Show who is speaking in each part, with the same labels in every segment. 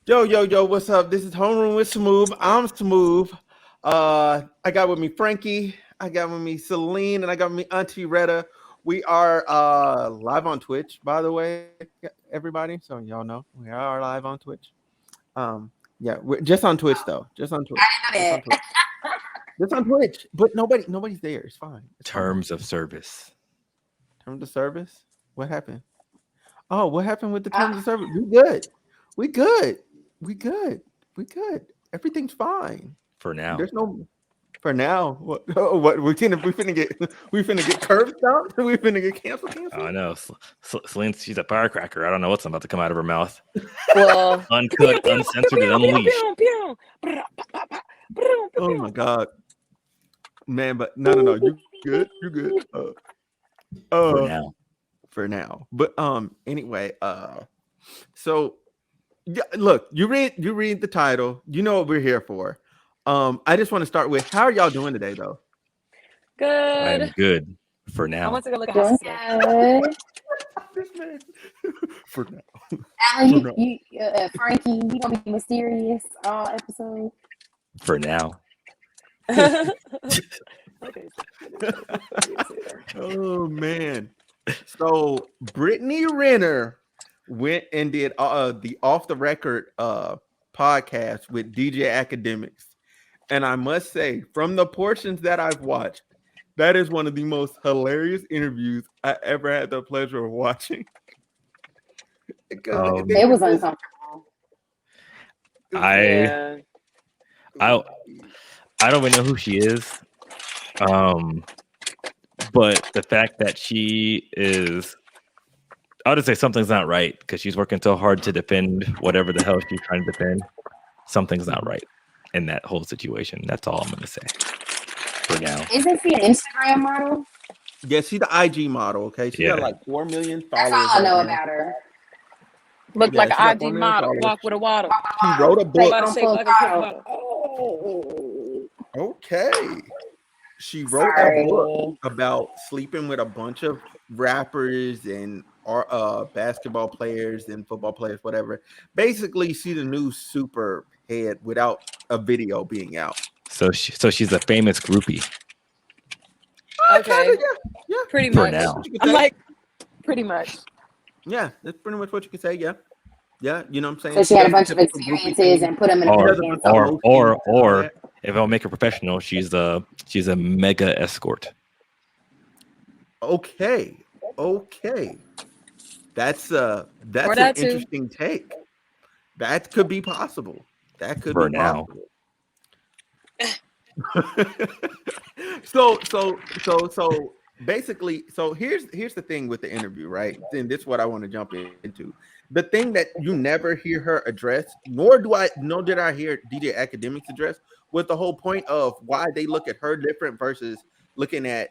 Speaker 1: Yo, what's up? This is Homeroom with Smooth. I'm Smooth. I got with me Frankie, I got with me Celine, and I got with me Auntie Retta. We are live on Twitch, by the way, everybody. So y'all know we are live on Twitch. Um, yeah, we're just on Twitch though. Just on Twitch.
Speaker 2: I
Speaker 1: Just on
Speaker 2: know
Speaker 1: Twitch. Just on Twitch. But nobody's there. It's fine. It's fine.
Speaker 3: Terms of service.
Speaker 1: Terms of service. What happened? Oh, what happened with the
Speaker 2: that.
Speaker 1: terms of service? We good. We good. We good. We good. Everything's fine.
Speaker 3: For now.
Speaker 1: There's no for now. What? Oh, what? We finna get curb stomped. We finna get canceled.
Speaker 3: I know. Celine, she's a firecracker. I don't know what's about to come out of her mouth.
Speaker 2: Well,
Speaker 3: Uncut, uncensored, and unleashed.
Speaker 1: Oh my god, man! But no. You good? You good?
Speaker 3: For now.
Speaker 1: For now. But anyway, so yeah, look, you read the title. You know what we're here for. I just want to start with how are y'all doing today, though?
Speaker 3: I'm
Speaker 2: good.
Speaker 3: good for
Speaker 2: I
Speaker 3: now.
Speaker 2: want to go look at house.
Speaker 1: This man. For now.
Speaker 2: Allie, Frankie, you gonna be mysterious all episode?
Speaker 3: For now.
Speaker 2: Okay.
Speaker 1: Oh man. So Brittany Renner went and did the off the record podcast with DJ Akademiks. And I must say, from the portions that I've watched, that is one of the most hilarious interviews I ever had the pleasure of watching.
Speaker 2: It was uncomfortable.
Speaker 3: I don't even know who she is. But the fact that she is, I'll just say something's not right because she's working so hard to defend whatever the hell she's trying to defend. Something's not right in that whole situation. That's all I'm going to say for now.
Speaker 2: Isn't she an Instagram model?
Speaker 1: Yeah, she's the IG model. Okay, she got like 4 million followers.
Speaker 2: That's all I know about her.
Speaker 4: Look like an IG model. Walk with a waddle.
Speaker 1: She wrote a book. Okay. She wrote a book about sleeping with a bunch of rappers and basketball players and football players, whatever. Basically, she's the new super head without a video being out.
Speaker 3: So she's a famous groupie.
Speaker 4: Okay.
Speaker 1: Yeah.
Speaker 4: Pretty
Speaker 3: For
Speaker 4: much.
Speaker 3: now.
Speaker 4: I'm like, pretty much.
Speaker 1: Yeah, that's pretty much what you can say. Yeah. Yeah, you know what I'm saying?
Speaker 2: So she had a bunch of experiences and put them in a
Speaker 3: or if I'll make her professional, she's a mega escort.
Speaker 1: Okay. That's an interesting take. That could be possible. That could
Speaker 3: For
Speaker 1: be
Speaker 3: now.
Speaker 1: possible. So basically, so here's the thing with the interview, right? And this is what I want to jump into. The thing that you never hear her address, nor did I hear DJ Akademiks address, was the whole point of why they look at her different versus looking at.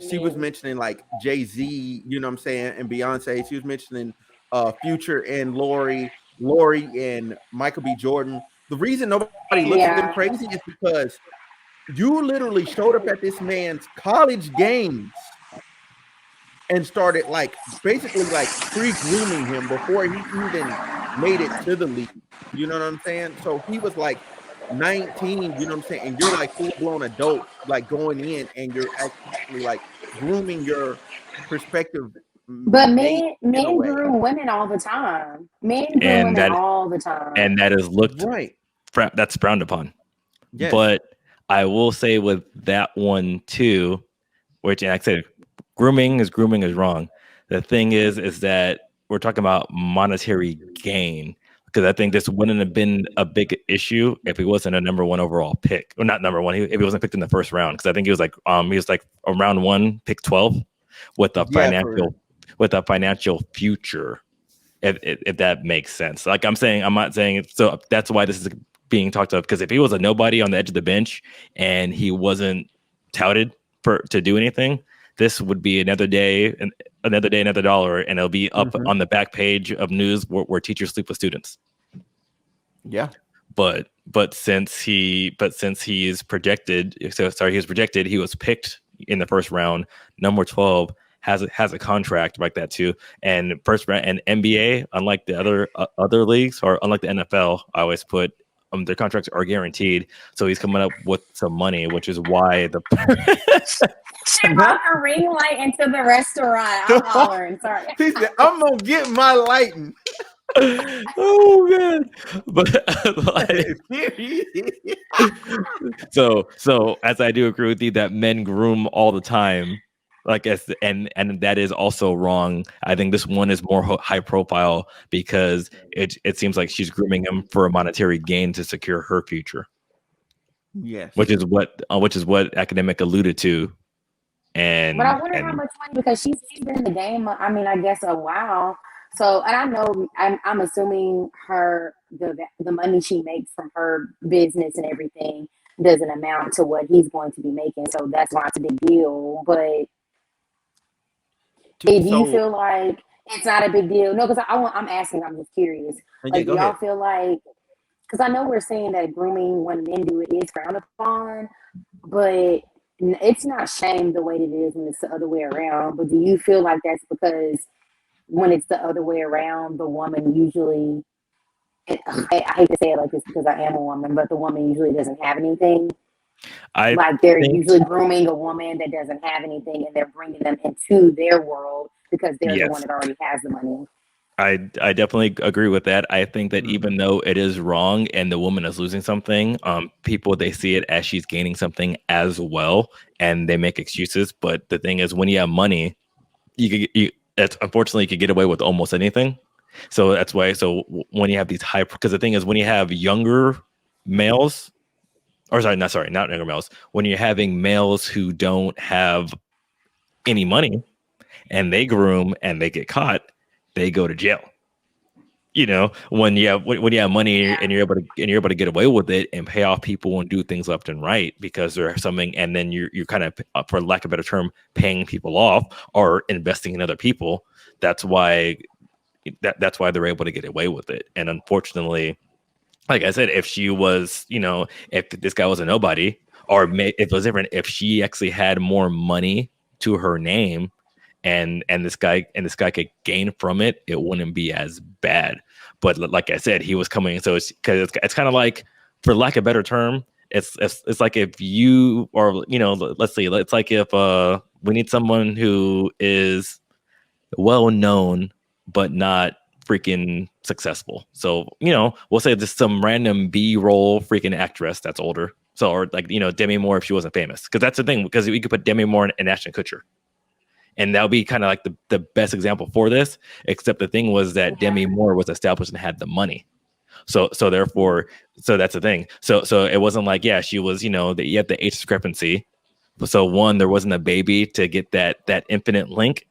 Speaker 1: She was mentioning like Jay-Z, you know what I'm saying, and Beyonce. She was mentioning Future and Lori and Michael B. Jordan. The reason nobody looks at them crazy is because you literally showed up at this man's college games and started like basically like pre-grooming him before he even made it to the league. You know what I'm saying? So he was like 19, you know what I'm saying? And you're like full-blown adult, like going in and you're actually like grooming your prospective.
Speaker 2: But men groom women all the time. Men groom women all the time.
Speaker 3: And that is looked
Speaker 1: right.
Speaker 3: That's frowned upon.
Speaker 1: Yes.
Speaker 3: But I will say with that one too, which like I said, grooming is wrong. The thing is that we're talking about monetary gain, because I think this wouldn't have been a big issue if he wasn't a number one overall pick, or not number one. If he wasn't picked in the first round, because I think he was like a round one, pick 12, with a financial future. If that makes sense. Like I'm not saying it. So that's why this is being talked about. Because if he was a nobody on the edge of the bench and he wasn't touted to do anything, this would be another day, another dollar, and it'll be up on the back page of news where teachers sleep with students.
Speaker 1: Yeah.
Speaker 3: But since he is projected, he was projected, he was picked in the first round, number 12, has a contract like that too. And first round and NBA, unlike the other leagues or unlike the NFL, I always put their contracts are guaranteed. So he's coming up with some money, which is why the
Speaker 2: she brought the ring light into the restaurant. I'm hollering. Sorry.
Speaker 1: He said, "I'm gonna get my lighting."
Speaker 3: Oh man, but so as I do agree with you that men groom all the time, like and that is also wrong. I think this one is more high profile because it seems like she's grooming him for a monetary gain to secure her future.
Speaker 1: Yes,
Speaker 3: which is what Akademiks alluded to. And
Speaker 2: but I wonder how much money, because she's been in the game. I mean, I guess a while. So, and I know I'm assuming the money she makes from her business and everything doesn't amount to what he's going to be making. So that's why it's a big deal. But do you feel like it's not a big deal? No, because I'm asking. I'm just curious. Like, do y'all feel like? Because I know we're saying that grooming when men do it is frowned upon, but it's not shamed the way it is when it's the other way around. But do you feel like that's because when it's the other way around, the woman usually, I hate to say it like this because I am a woman, but the woman usually doesn't have anything. They're usually grooming a woman that doesn't have anything, and they're bringing them into their world because they're the one that already has the money.
Speaker 3: I definitely agree with that. I think that even though it is wrong and the woman is losing something, people, they see it as she's gaining something as well, and they make excuses. But the thing is, when you have money, unfortunately you could get away with almost anything. So that's why. So when you have these because the thing is, when you have younger males, not younger males, when you're having males who don't have any money and they groom and they get caught, they go to jail. You know, when you have money and you're able to get away with it and pay off people and do things left and right because there's something, and then you're kind of, for lack of a better term, paying people off or investing in other people. That's why they're able to get away with it. And unfortunately, like I said, if she was, if this guy was a nobody, or if it was different, if she actually had more money to her name, and this guy could gain from it, it wouldn't be as bad. But like I said, he was coming, so it's kind of like, for lack of a better term, it's like if you, or let's see, it's like if we need someone who is well known but not freaking successful. So we'll say just some random B-roll freaking actress that's older. So, or like Demi Moore if she wasn't famous, because that's the thing, because we could put Demi Moore and Ashton Kutcher. And that would be kind of like the best example for this, except the thing was that Demi Moore was established and had the money. So therefore, that's the thing. So it wasn't like, she was, you had the age discrepancy. So one, there wasn't a baby to get that infinite link.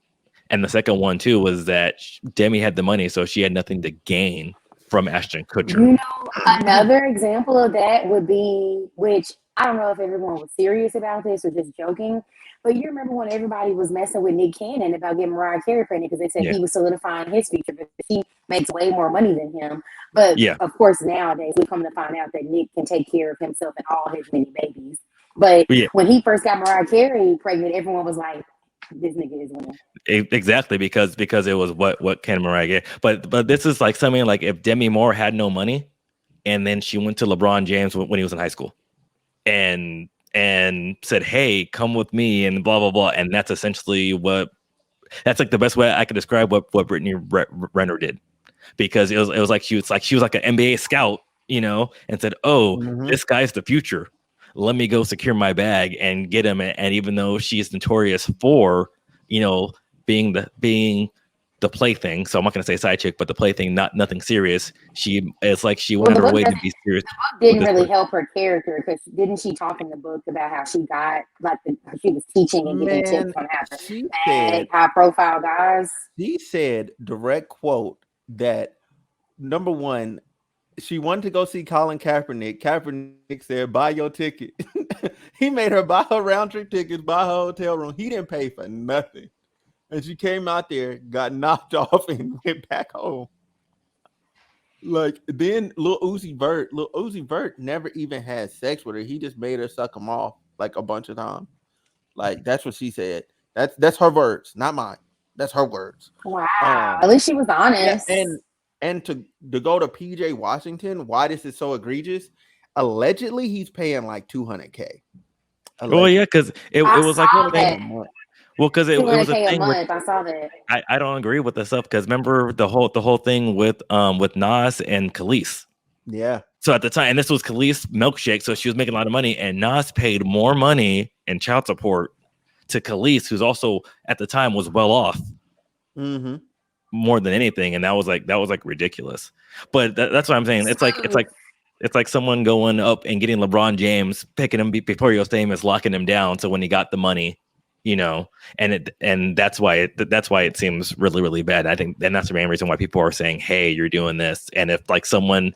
Speaker 3: And the second one too was that Demi had the money, so she had nothing to gain from Ashton Kutcher.
Speaker 2: Another example of that would be, which I don't know if everyone was serious about this or just joking, but you remember when everybody was messing with Nick Cannon about getting Mariah Carey pregnant because they said he was solidifying his future, but he makes way more money than him. But of course, nowadays we come to find out that Nick can take care of himself and all his many babies. But when he first got Mariah Carey pregnant, everyone was like, this nigga is winning.
Speaker 3: Exactly, because it was what can Mariah get. But this is like something like if Demi Moore had no money, and then she went to LeBron James when he was in high school, and said, "Hey, come with me," and blah blah blah, and that's essentially that's like the best way I could describe what Brittany Renner did, because it was like she was like an NBA scout, and said, "Oh, this guy's the future. Let me go secure my bag and get him." And even though she is notorious for, being the plaything, so I'm not going to say side chick, but the plaything, nothing serious. It's like she went out of her way to be serious.
Speaker 2: The book didn't really help her character, because didn't she talk in the book about how she got, like, she was teaching and giving tips on how to bag high profile guys?
Speaker 1: She said, direct quote, that number one, she wanted to go see Colin Kaepernick. Kaepernick said, "Buy your ticket." He made her buy her round trip tickets, buy her hotel room. He didn't pay for nothing. And she came out there, got knocked off, and went back home. Like, then Lil Uzi Vert never even had sex with her. He just made her suck him off like a bunch of times. Like, that's what she said. That's her words, not mine. That's her words.
Speaker 2: Wow. At least she was honest.
Speaker 1: Yeah, and to go to PJ Washington, why this is so egregious? Allegedly, he's paying like $200K.
Speaker 3: Well, yeah, because it was like one thing. Well, because it was a thing.
Speaker 2: I saw that.
Speaker 3: I don't agree with this stuff because remember the whole thing with Nas and Khalees.
Speaker 1: Yeah.
Speaker 3: So at the time, and this was Khalees' milkshake, so she was making a lot of money, and Nas paid more money in child support to Khalees, who's also at the time was well off, more than anything, and that was like ridiculous. But that's what I'm saying. It's like someone going up and getting LeBron James, picking him before he was famous, locking him down. So when he got the money, and that's why it seems really, really bad. I think, and that's the main reason why people are saying, "Hey, you're doing this." And if someone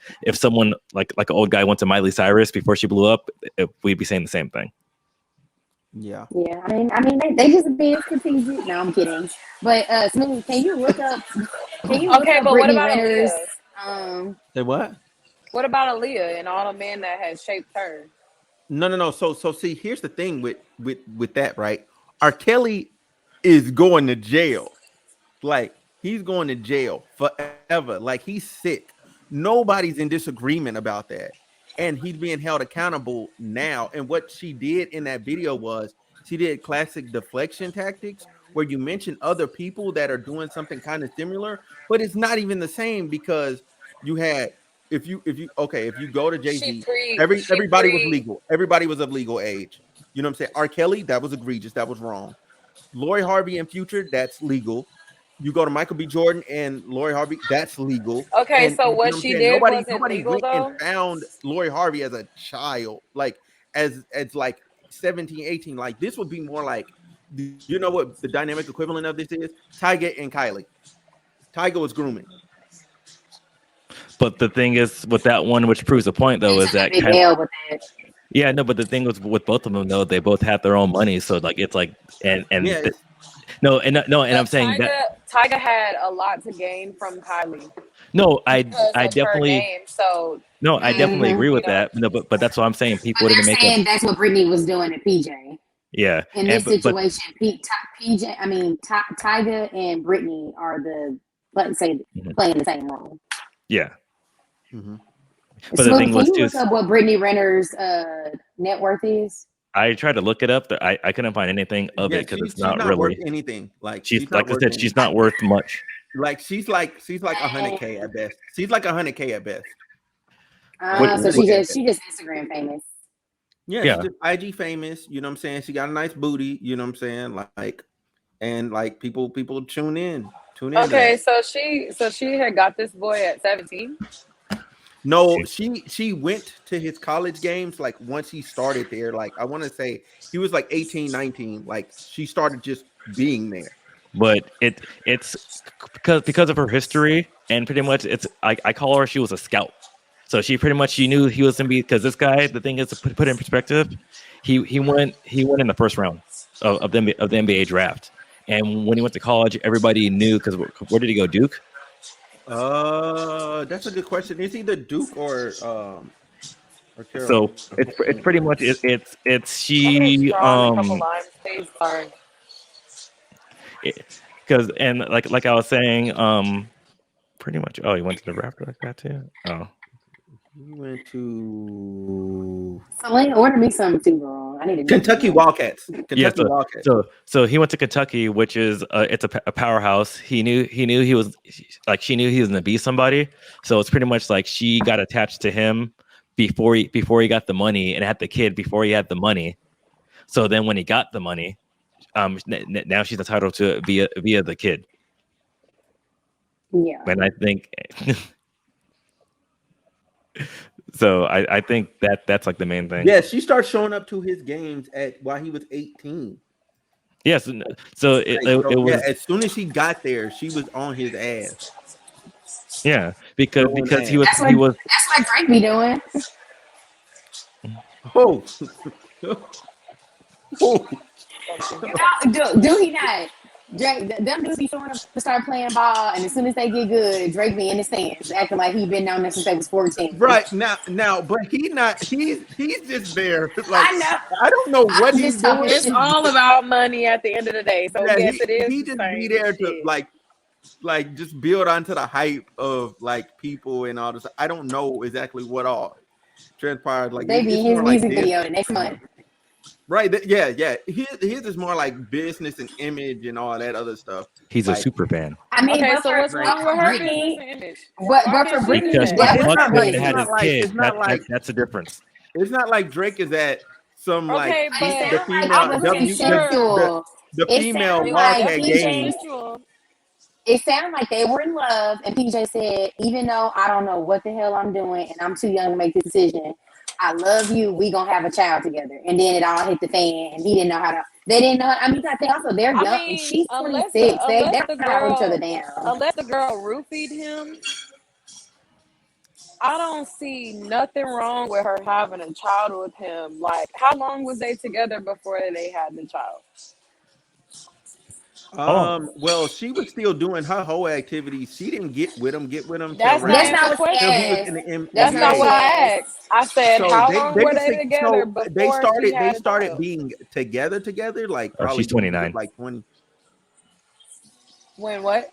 Speaker 3: like an old guy went to Miley Cyrus before she blew up, we'd be saying the same thing.
Speaker 2: Yeah. Yeah. I mean, they just being strategic. No, I'm kidding. But Smooth, can you look up?
Speaker 4: Okay, but
Speaker 2: Brittany
Speaker 4: what about
Speaker 2: Renner's?
Speaker 1: Say what?
Speaker 4: What about Aaliyah and all the men that has shaped her?
Speaker 1: No. So see, here's the thing with that, right? R. Kelly is going to jail. Like, he's going to jail forever. Like, he's sick. Nobody's in disagreement about that. And he's being held accountable now. And what she did in that video was she did classic deflection tactics where you mention other people that are doing something kind of similar, but it's not even the same because you had if you go to Jay-Z, everybody was legal. Everybody was of legal age. You know what I'm saying? R. Kelly, that was egregious. That was wrong. Lori Harvey and Future, that's legal. You go to Michael B. Jordan and Lori Harvey, that's legal.
Speaker 4: Okay,
Speaker 1: and,
Speaker 4: so what she did wasn't legal
Speaker 1: went
Speaker 4: though?
Speaker 1: and found Lori Harvey as a child, like as like 17, 18. Like, this would be more like, you know what the dynamic equivalent of this is? Tyga and Kylie. Tyga was grooming.
Speaker 3: But the thing is with that one, which proves the point though, is that yeah, no, but the thing was with both of them though, they both had their own money, so like it's like and I'm saying that
Speaker 4: Tyga had a lot to gain from Kylie.
Speaker 3: No, I definitely
Speaker 4: name, so
Speaker 3: I definitely agree with that. No, but that's what I'm saying. People didn't make it.
Speaker 2: That's what Brittany was doing at PJ.
Speaker 3: Yeah.
Speaker 2: In this situation, PJ, I mean, Tyga and Brittany are let's say, playing the same role.
Speaker 3: Yeah.
Speaker 2: Mm-hmm.
Speaker 3: But the thing was,
Speaker 2: can you look up what Brittany Renner's net worth is?
Speaker 3: I tried to look it up. I couldn't find anything of it because it's not really
Speaker 1: worth anything. Like,
Speaker 3: she's like I said, she's not worth much.
Speaker 1: Like she's like 100K at best. She's like 100K at best.
Speaker 2: So she's just Instagram famous.
Speaker 1: Yeah, she's just IG famous. You know what I'm saying? She got a nice booty. You know what I'm saying? Like, and like people tune in.
Speaker 4: Okay, so she had got this boy at 17.
Speaker 1: No, she went to his college games like once he started there. Like, I want to say he was like 18, 19. Like, she started just being there.
Speaker 3: But it's because of her history, and pretty much I call her, she was a scout. So she knew he was gonna be, because this guy, the thing is, to put it in perspective, he went in the first round of the NBA draft. And when he went to college, everybody knew, because where did he go? Duke?
Speaker 1: That's a good question. It's either Duke or Carolina.
Speaker 3: So it's pretty much it's she because and like I was saying, pretty much. Oh, he went to the Raptor like that too. Oh,
Speaker 1: he went to.
Speaker 2: So order me something too, bro. I need to
Speaker 1: Kentucky Wildcats.
Speaker 3: Wildcats. So he went to Kentucky, which is it's a powerhouse. He knew he was like, she knew he was gonna be somebody. So it's pretty much like she got attached to him before he got the money, and had the kid before he had the money. So then when he got the money, now she's entitled to it via the kid.
Speaker 2: Yeah.
Speaker 3: And I think so. I think that's like the main thing.
Speaker 1: Yeah, she started showing up to his games while he was 18.
Speaker 3: Yes, so it was.
Speaker 1: Yeah, as soon as she got there, she was on his ass.
Speaker 3: Yeah, because he was.
Speaker 2: That's what Drake be doing.
Speaker 1: Oh.
Speaker 2: Do he not? Drake, them dudes be showing up to start playing ball, and as soon as they get good, Drake be in the stands, acting like he been down there since they was 14.
Speaker 1: Right now, but he's just there. Like
Speaker 2: I know.
Speaker 1: I don't know what
Speaker 2: I'm
Speaker 1: he's
Speaker 2: just talking
Speaker 1: doing.
Speaker 4: It's
Speaker 2: shit.
Speaker 4: all about money at the end of the day. So
Speaker 1: Yeah,
Speaker 4: yes, it is
Speaker 1: he
Speaker 4: the
Speaker 1: just be
Speaker 4: same
Speaker 1: there to
Speaker 4: shit.
Speaker 1: like just build onto the hype of like people and all this. I don't know exactly what all transpired. Like
Speaker 2: They be
Speaker 1: it's
Speaker 2: in his
Speaker 1: more like
Speaker 2: music
Speaker 1: this.
Speaker 2: video the next month.
Speaker 1: Right. Yeah. His is more like business and image and all that other stuff.
Speaker 3: He's a
Speaker 1: Like,
Speaker 3: super fan.
Speaker 2: I mean,
Speaker 4: Okay,
Speaker 2: but
Speaker 4: so
Speaker 2: for,
Speaker 4: what's wrong with her business
Speaker 2: Brittany,
Speaker 4: and image?
Speaker 2: but
Speaker 4: Why
Speaker 2: for
Speaker 4: can't she do
Speaker 2: Brittany,
Speaker 3: Because
Speaker 4: that?
Speaker 3: she
Speaker 2: that was
Speaker 3: fucked him and
Speaker 1: it's
Speaker 3: had
Speaker 2: crazy.
Speaker 3: his
Speaker 1: not like
Speaker 3: kid.
Speaker 1: it's not like
Speaker 3: That's the difference.
Speaker 1: it's not like Drake is at some like
Speaker 4: Okay,
Speaker 2: But it
Speaker 1: the
Speaker 2: sounded like
Speaker 1: female
Speaker 2: it was
Speaker 4: sure.
Speaker 1: the
Speaker 2: It
Speaker 1: female
Speaker 2: sounded
Speaker 4: It was
Speaker 2: like
Speaker 1: Wildcat
Speaker 4: definitely
Speaker 1: games.
Speaker 4: consensual.
Speaker 2: it sounded like they were in love, and PJ said, even though I don't know what the hell I'm doing and I'm too young to make this decision, I love you. We gonna have a child together. And then it all hit the fan, and he didn't know how to. They didn't know. I mean, I think also they're
Speaker 4: I
Speaker 2: young, and
Speaker 4: mean,
Speaker 2: she's 26. They don't know how to hold each other down.
Speaker 4: unless the girl roofied him, I don't see nothing wrong with her having a child with him. Like, how long was they together before they had the child?
Speaker 1: Well, she was still doing her whole activities. She didn't get with him till
Speaker 4: That's not
Speaker 2: That's
Speaker 1: around
Speaker 2: not
Speaker 4: the
Speaker 2: what she
Speaker 1: till he was
Speaker 2: asked.
Speaker 1: in the
Speaker 2: That's
Speaker 4: That's
Speaker 2: not
Speaker 4: not
Speaker 2: what
Speaker 4: what
Speaker 2: she
Speaker 1: NBA.
Speaker 4: I
Speaker 2: asked.
Speaker 4: asked. I said,
Speaker 1: So
Speaker 4: how long were they together
Speaker 1: they
Speaker 4: before she had a
Speaker 1: started
Speaker 4: child?
Speaker 1: being together like
Speaker 3: Oh,
Speaker 1: probably
Speaker 3: she's
Speaker 1: when he was
Speaker 3: 29.
Speaker 1: like 20.
Speaker 4: When what?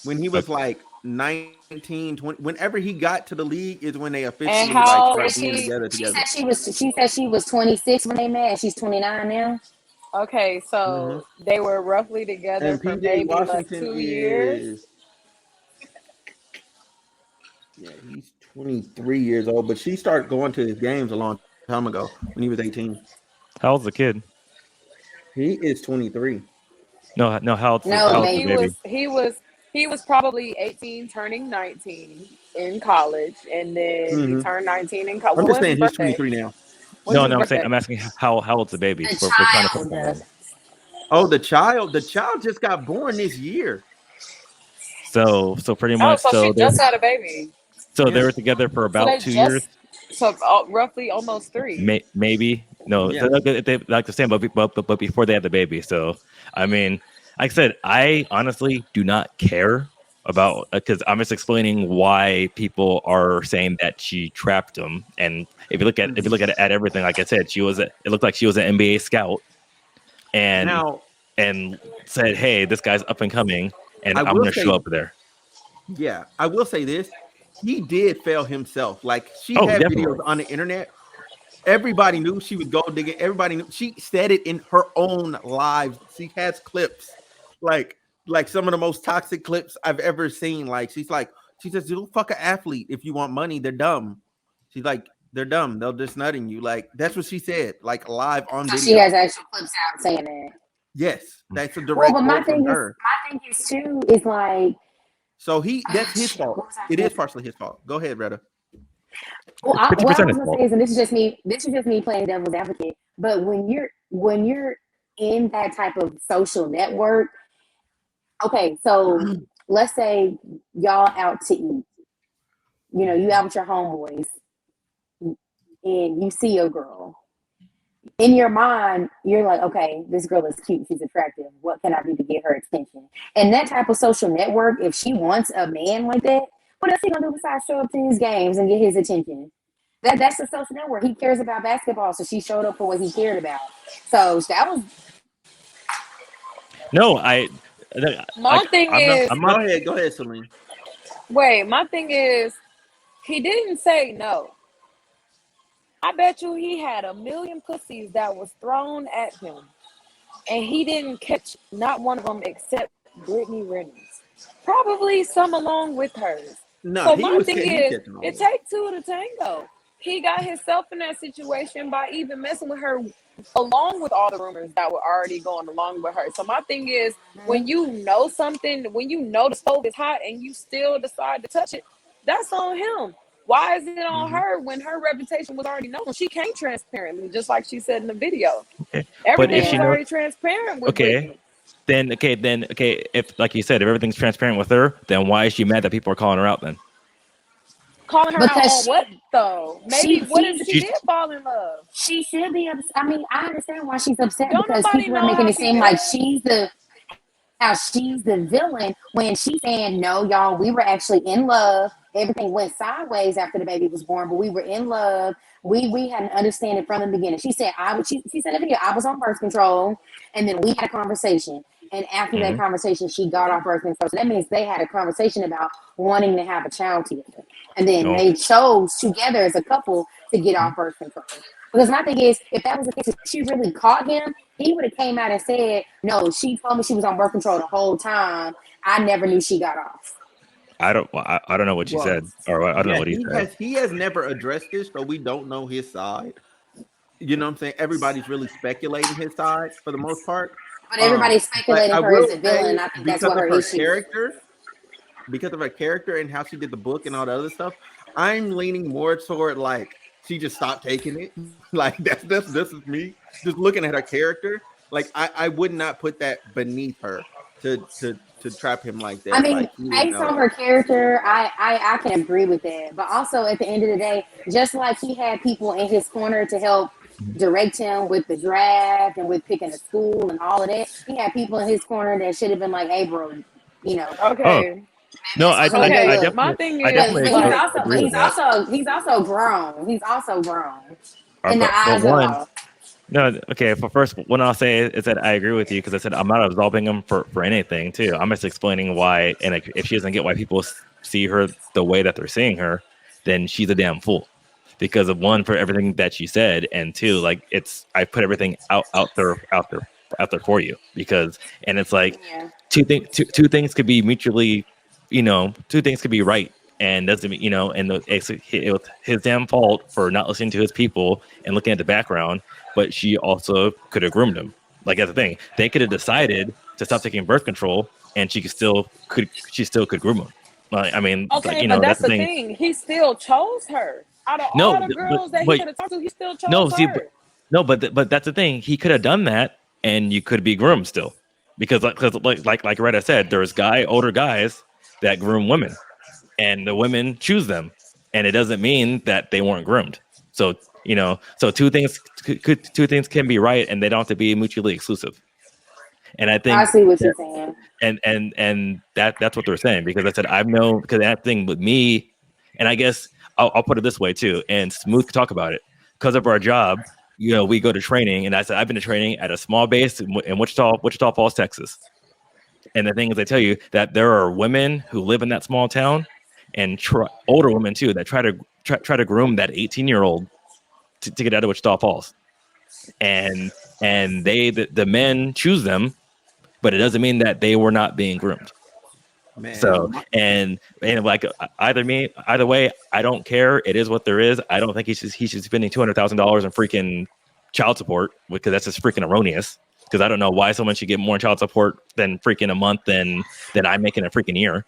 Speaker 1: When he was like 19, 20, whenever he got to the league is when they
Speaker 4: And
Speaker 1: officially like
Speaker 4: how old
Speaker 1: start
Speaker 4: was
Speaker 1: being
Speaker 4: she?
Speaker 1: together.
Speaker 2: She said she was 26 when they met, and she's 29 now.
Speaker 4: Okay,
Speaker 1: Hmm
Speaker 4: so they were roughly together
Speaker 1: And
Speaker 4: for
Speaker 1: PJ
Speaker 4: maybe like
Speaker 1: Washington
Speaker 4: 2 years.
Speaker 1: he's 23 years old, but she started going to his games a long time ago when he was 18.
Speaker 3: How old's the kid?
Speaker 1: He is 23.
Speaker 3: No, how old's
Speaker 2: No,
Speaker 3: the
Speaker 2: baby.
Speaker 3: baby?
Speaker 4: He was probably 18 turning 19 in college, and then he
Speaker 1: Hmm
Speaker 4: turned 19 in college.
Speaker 1: I'm
Speaker 4: What
Speaker 1: just
Speaker 4: was his
Speaker 1: saying he's
Speaker 4: birthday?
Speaker 1: 23 now.
Speaker 4: When's his
Speaker 3: No,
Speaker 4: birthday?
Speaker 3: I'm asking how old's the baby?
Speaker 2: The
Speaker 3: We're trying to put
Speaker 2: child.
Speaker 1: Oh, the child just got born this year.
Speaker 3: So pretty
Speaker 4: Oh,
Speaker 3: much
Speaker 4: so she just had a baby.
Speaker 3: they
Speaker 1: Yeah.
Speaker 3: were together for
Speaker 4: So
Speaker 3: about
Speaker 4: they
Speaker 3: 2 years.
Speaker 4: so roughly almost 3.
Speaker 3: Maybe no,
Speaker 1: Yeah.
Speaker 3: they like the same, but before they had the baby. So I mean, like I said, I honestly do not care about because I'm just explaining why people are saying that she trapped him. And if you look at everything, like I said, it looked like she was an NBA scout and
Speaker 1: Now,
Speaker 3: said, "Hey, this guy's up and coming, and
Speaker 1: I
Speaker 3: I'm
Speaker 1: will
Speaker 3: going to show
Speaker 1: say,
Speaker 3: up there."
Speaker 1: yeah, I will say this. He did fail himself. Like she
Speaker 3: Oh,
Speaker 1: had
Speaker 3: definitely.
Speaker 1: videos on the internet. Everybody knew she was gold digging. Everybody knew she said it in her own lives. She has clips, like some of the most toxic clips I've ever seen. Like she says, "You fuck an athlete if you want money. They're dumb." She's like, "They're dumb. They'll just nutting you." Like that's what she said, like live on
Speaker 2: So
Speaker 1: video.
Speaker 2: she has actual clips out saying that.
Speaker 1: Yes, that's a
Speaker 2: Well,
Speaker 1: direct
Speaker 2: but
Speaker 1: quote from her.
Speaker 2: my thing is too is like,
Speaker 1: So that's his fault.
Speaker 2: what was I
Speaker 1: It is
Speaker 2: saying?
Speaker 1: partially his fault. Go ahead, Retta.
Speaker 2: Well,
Speaker 3: It's
Speaker 2: what I
Speaker 3: 50%
Speaker 2: was
Speaker 3: his
Speaker 2: gonna say is, and this is just me playing devil's advocate. But when you're in that type of social network, okay, so let's say y'all out to eat. You know, you out with your homeboys, and you see a girl. In your mind, you're like, okay, this girl is cute. She's attractive. What can I do to get her attention? And that type of social network, if she wants a man like that, what else he gonna do besides show up to his games and get his attention? That's the social network. He cares about basketball, so she showed up for what he cared about. So that was
Speaker 3: No,
Speaker 4: My thing is,
Speaker 3: I'm not.
Speaker 1: Go ahead, Celine.
Speaker 4: wait, my thing is, he didn't say no. I bet you he had a million pussies that was thrown at him, and he didn't catch not one of them except Brittany Renner's. Probably some along with hers.
Speaker 1: No,
Speaker 4: So
Speaker 1: he
Speaker 4: my
Speaker 1: was
Speaker 4: thing
Speaker 1: he
Speaker 4: is,
Speaker 1: catching on.
Speaker 4: it takes two to tango. He got himself in that situation by even messing with her, along with all the rumors that were already going along with her. So my thing is, when you know something, when you know the stove is hot and you still decide to touch it, that's on him. Why is it on her when her reputation was already known? She came transparently, just like she said in the video.
Speaker 3: Okay. But
Speaker 4: Everything
Speaker 3: if she
Speaker 4: was
Speaker 3: knows,
Speaker 4: already transparent with Brittany.
Speaker 3: then if like you said, if everything's transparent with her, then why is she mad that people are calling her out then?
Speaker 4: Calling her out
Speaker 2: because
Speaker 4: on what though? Maybe what if she
Speaker 3: She-
Speaker 4: did fall in love?
Speaker 2: she should be upset. I mean, I understand why she's upset
Speaker 4: Don't
Speaker 2: because
Speaker 4: nobody
Speaker 2: people are
Speaker 4: know
Speaker 2: making
Speaker 4: how
Speaker 2: it seem
Speaker 4: people
Speaker 2: like
Speaker 4: feel.
Speaker 2: she's the how she's the villain when she's saying, no, y'all, we were actually in love. Everything went sideways after the baby was born, but we were in love. We had an understanding from the beginning. She said, she said in the video, I was on birth control, and then we had a conversation. And after that conversation, she got off birth control. So that means they had a conversation about wanting to have a child together. And then they chose together as a couple to get off birth control. Because my thing is, if that was the case, if she really caught him, he would have came out and said, no, she told me she was on birth control the whole time. I never knew she got off.
Speaker 3: I don't know what she said, or I don't know what he said.
Speaker 1: He has never addressed this, so we don't know his side. You know what I'm saying? Everybody's really speculating his side for the most part.
Speaker 2: But everybody's speculating her as a villain. I think that's what her issue is.
Speaker 1: Because of her character and how she did the book and all the other stuff, I'm leaning more toward like she just stopped taking it. Like this is me just looking at her character. Like I would not put that beneath her to trap him like that.
Speaker 2: I mean,
Speaker 1: like,
Speaker 2: based on her character, I can agree with that. But also at the end of the day, just like he had people in his corner to help direct him with the draft and with picking a school and all of that, he had people in his corner that should have been like, hey, bro, you know.
Speaker 4: Okay.
Speaker 3: No, I definitely.
Speaker 4: My thing
Speaker 3: I
Speaker 4: is,
Speaker 3: definitely
Speaker 2: he's also grown. He's also grown in the
Speaker 3: but
Speaker 2: eyes of all.
Speaker 3: No, okay. For first, what I'll say is that I agree with you because I said I'm not absolving him for anything too. I'm just explaining why, and if she doesn't get why people see her the way that they're seeing her, then she's a damn fool. Because of one, for everything that she said, and two, like I put everything out there for you because, and it's like two things could be mutually, two things could be right. And doesn't mean, and it was his damn fault for not listening to his people and looking at the background. But she also could have groomed him. Like that's the thing. They could have decided to stop taking birth control, and she still could groom him. I mean,
Speaker 4: okay, but that's the thing. He still chose her. Out of all the girls that he could have talked to, he still chose her.
Speaker 3: But that's the thing. He could have done that, and you could be groomed still, because like Retta said, there's older guys that groom women. And the women choose them, and it doesn't mean that they weren't groomed. So so two things can be right, and they don't have to be mutually exclusive. And I think
Speaker 2: I see what you're saying.
Speaker 3: And that's what they're saying, because I said because that thing with me, and I guess I'll put it this way too. And Smooth could talk about it because of our job. We go to training, and I said I've been to training at a small base in Wichita Falls, Texas. And the thing is, I tell you that there are women who live in that small town. And older women too that try to groom that 18-year-old to get out of Wichita Falls, and the men choose them, but it doesn't mean that they were not being groomed. Man. So and like either way, I don't care. It is what there is. I don't think he should be spending $200,000 in freaking child support, because that's just freaking erroneous. Because I don't know why someone should get more child support than freaking a month than I make in a freaking year.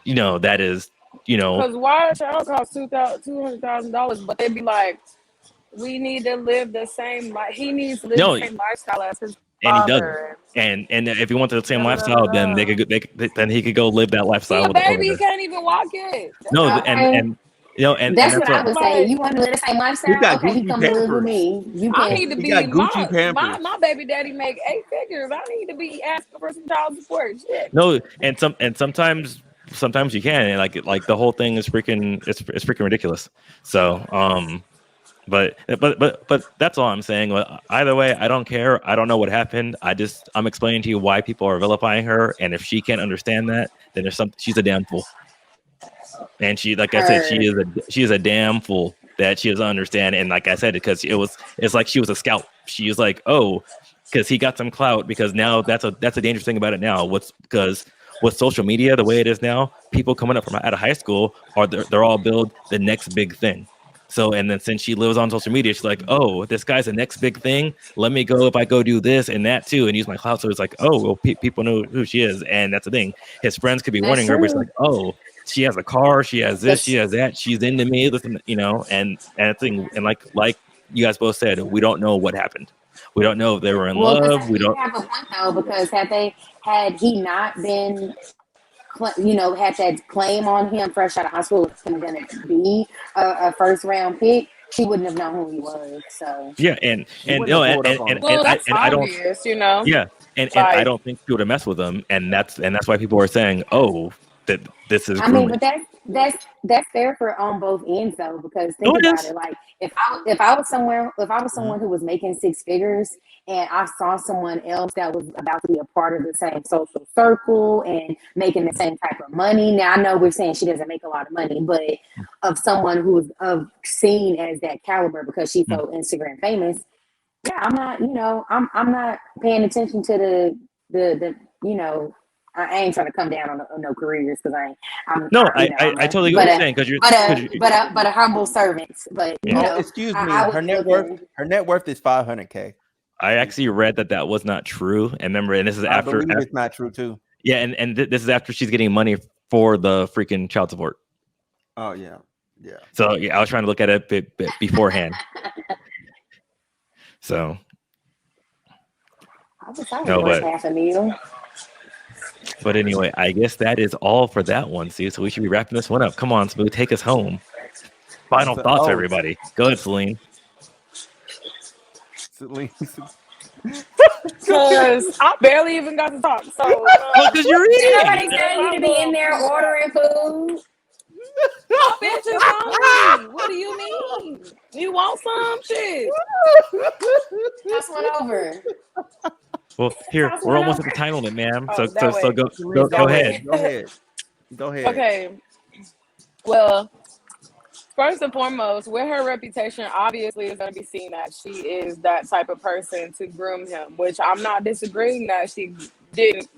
Speaker 3: That is.
Speaker 4: Because why a child costs $200,000, but they'd be like, we need to live the same life. He needs to live the same lifestyle as his father.
Speaker 3: And he doesn't. And if he wanted the same lifestyle, then then he could go live that lifestyle.
Speaker 4: See, baby, he can't even walk it.
Speaker 3: No, and
Speaker 2: that's what I would say. You want to live the same lifestyle? Okay, you come live with me.
Speaker 4: I need to be my baby daddy make 8 figures. I need to be asking for some child support. Shit.
Speaker 3: No, and sometimes you can, and like the whole thing is freaking it's freaking ridiculous. So but that's all I'm saying. Either way, I don't care. I don't know what happened. I'm explaining to you why people are vilifying her, and if she can't understand that, then she's a damn fool. And she, like I said, she is a damn fool that she doesn't understand. And like I said, because it's like she was a scout. She was like, oh, because he got some clout. Because now that's a dangerous thing about it now. Because with social media, the way it is now, people coming up from out of high school they're all build the next big thing. So, and then since she lives on social media, she's like, oh, this guy's the next big thing. Let me go, if I go do this and that too, and use my clout. So it's like, oh, well, people know who she is. And that's the thing. His friends could be warning her, but it's like, oh, she has a car, she has this, she has that, she's into me, listen, and the thing, and like you guys both said, we don't know what happened. We don't know if they were in love. We don't
Speaker 2: have a point though, because had he not been, had that claim on him fresh out of high school, it's going to be a first round pick, she wouldn't have known who he was. So
Speaker 3: Yeah, and no,
Speaker 4: well, that's
Speaker 3: I don't.
Speaker 4: obvious, you know.
Speaker 3: Yeah, and I don't think she would have messed with him, and that's why people are saying, oh, that this is
Speaker 2: I mean,
Speaker 3: grooming.
Speaker 2: but that's fair for on both ends though, because
Speaker 3: No,
Speaker 2: think
Speaker 3: it
Speaker 2: about
Speaker 3: is.
Speaker 2: it. Like if I was someone who was making six figures and I saw someone else that was about to be a part of the same social circle and making the same type of money. Now I know we're saying she doesn't make a lot of money, but of someone who is seen as that caliber because she's so Instagram famous. Yeah, I'm not. I'm not paying attention to the I ain't trying to come down on no careers because
Speaker 3: I totally get what you're saying
Speaker 2: but a humble servant. But
Speaker 1: excuse me,
Speaker 2: I
Speaker 1: her net worth is $500K.
Speaker 3: I actually read that was not true, and remember, and this is
Speaker 1: I believe it's not true too.
Speaker 3: Yeah, and this is after she's getting money for the freaking child support.
Speaker 1: Oh yeah.
Speaker 3: So yeah, I was trying to look at it a bit beforehand. So
Speaker 2: but half a meal.
Speaker 3: But anyway, I guess that is all for that one. See, so we should be wrapping this one up. Come on, Smooth, take us home. Final thoughts, everybody. Go ahead, Celine.
Speaker 4: Because I barely even got to talk. So
Speaker 3: because you're eating.
Speaker 2: Nobody telling you to be in there ordering food.
Speaker 4: My bitch is hungry. What do you mean? You want some shit?
Speaker 2: Pass one over.
Speaker 3: Well, here we're almost at the time limit, ma'am. So go ahead.
Speaker 1: Go ahead.
Speaker 4: Okay. Well, first and foremost, with her reputation, obviously is going to be seen that she is that type of person to groom him. Which I'm not disagreeing that she didn't.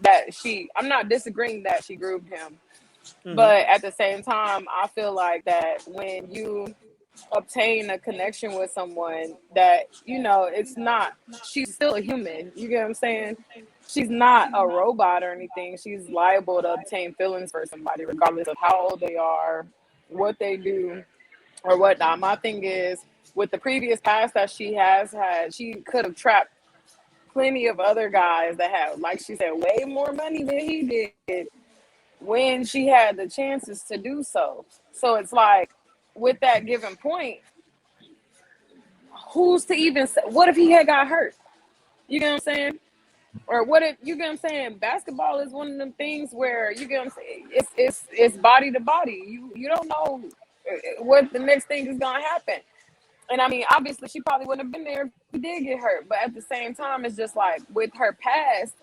Speaker 4: I'm not disagreeing that she groomed him. Mm-hmm. But at the same time, I feel like that when you obtain a connection with someone that, it's not, she's still a human. You get what I'm saying? She's not a robot or anything. She's liable to obtain feelings for somebody, regardless of how old they are, what they do, or whatnot. My thing is, with the previous past that she has had, she could have trapped plenty of other guys that have, like she said, way more money than he did when she had the chances to do so. So it's like, with that given point, who's to even say, what if he had got hurt? You get what I'm saying? Or what if, you get what I'm saying? Basketball is one of them things where, you get what I'm saying, it's body to body. You don't know what the next thing is gonna happen. And I mean, obviously she probably wouldn't have been there if he did get hurt. But at the same time, it's just like with her past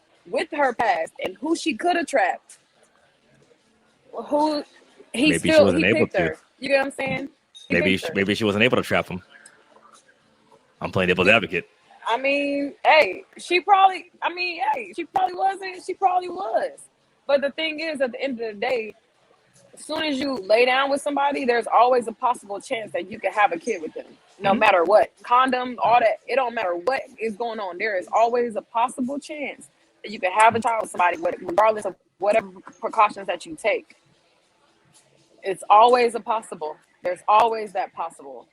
Speaker 4: and who she could have trapped, he picked her. You get what I'm saying?
Speaker 3: Maybe she wasn't able to trap him. I'm playing devil's advocate.
Speaker 4: I mean, she probably wasn't. She probably was. But the thing is, at the end of the day, as soon as you lay down with somebody, there's always a possible chance that you can have a kid with them. No matter what. Condom, all that. It don't matter what is going on. There is always a possible chance that you can have a child with somebody, regardless of whatever precautions that you take. It's always a possible. There's always that possible.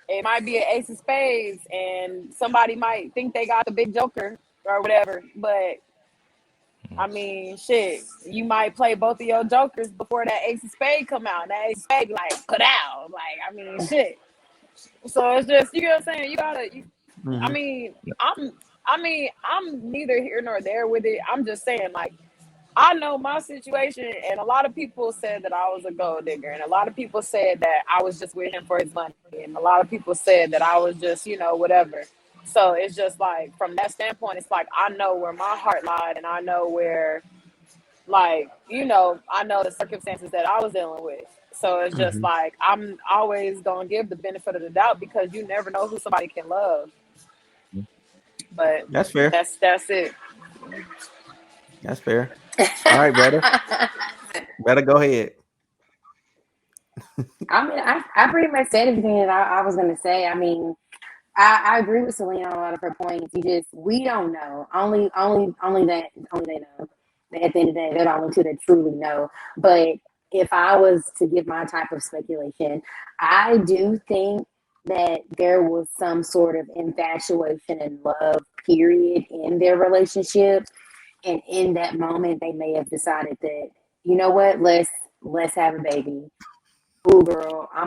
Speaker 4: It might be an ace of spades and somebody might think they got the big joker or whatever, but I mean, shit, you might play both of your jokers before that ace of spade come out. And that ace of spade like put out. Like, I mean, shit. So it's just, you know what I'm saying? You gotta, I mean, I'm neither here nor there with it. I'm just saying, like, I know my situation, and a lot of people said that I was a gold digger, and a lot of people said that I was just with him for his money, and a lot of people said that I was just, whatever. So it's just like, from that standpoint, it's like I know where my heart lied, and I know where, like, I know the circumstances that I was dealing with. So it's just like, I'm always gonna give the benefit of the doubt because you never know who somebody can love. But
Speaker 1: that's fair.
Speaker 4: That's it.
Speaker 1: That's fair. All right, brother. Better go ahead.
Speaker 2: I mean, I pretty much said everything that I was going to say. I mean, I agree with Selena on a lot of her points. We don't know. Only they know. At the end of the day, they're the only two that truly know. But if I was to give my type of speculation, I do think that there was some sort of infatuation and love period in their relationship. And in that moment, they may have decided that, you know what, let's have a baby. Ooh, girl, I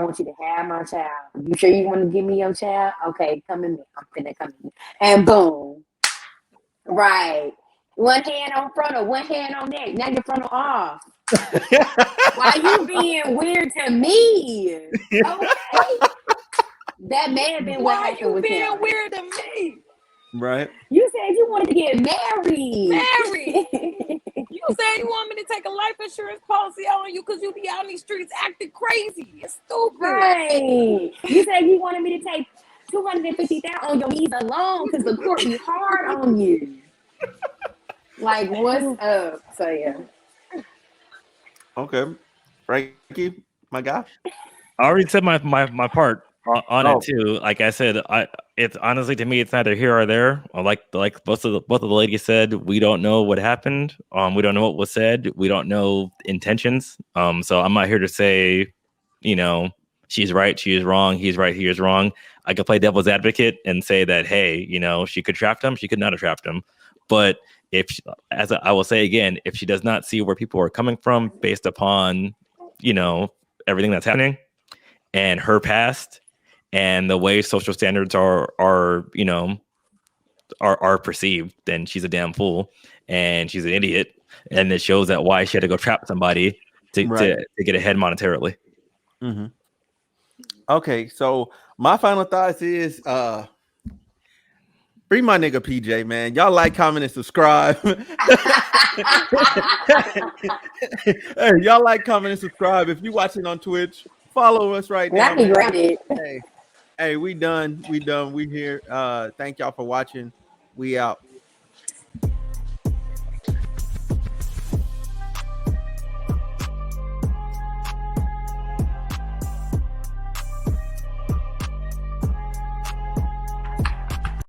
Speaker 2: want you to have my child. You sure you want to give me your child? Okay, come in. I'm finna come in. And boom. Right. One hand on frontal, one hand on neck. Now your frontal off. Why you being weird to me? Okay. That may have been what happened with him.
Speaker 4: Why you being weird to me?
Speaker 1: Right.
Speaker 2: You said you wanted to get married.
Speaker 4: You said you want me to take a life insurance policy out on you because you be out in these streets acting crazy. It's stupid.
Speaker 2: Right. You said you wanted me to take 250,000 on your knees alone because the court be hard on you. Like, what's up? So yeah.
Speaker 1: Okay. Frankie, my guy.
Speaker 3: I already said my part on
Speaker 1: Oh.
Speaker 3: it too. Like I said, it's honestly to me, it's neither here or there. Like both of the ladies said, we don't know what happened. We don't know what was said. We don't know intentions. So I'm not here to say, she's right, she is wrong, he's right, he is wrong. I could play devil's advocate and say that, hey, she could trap him, she could not have trapped him. But as I will say again, if she does not see where people are coming from based upon, everything that's happening and her past and the way social standards are perceived, then she's a damn fool and she's an idiot. And it shows that why she had to go trap somebody to get ahead monetarily.
Speaker 1: Mm-hmm. Okay, so my final thoughts is free my nigga PJ, man. Y'all like, comment, and subscribe. Hey, y'all like, comment, and subscribe. If you're watching on Twitch, follow us right now.
Speaker 2: That'd be great.
Speaker 1: Hey, we done. We here. Thank y'all for watching. We out.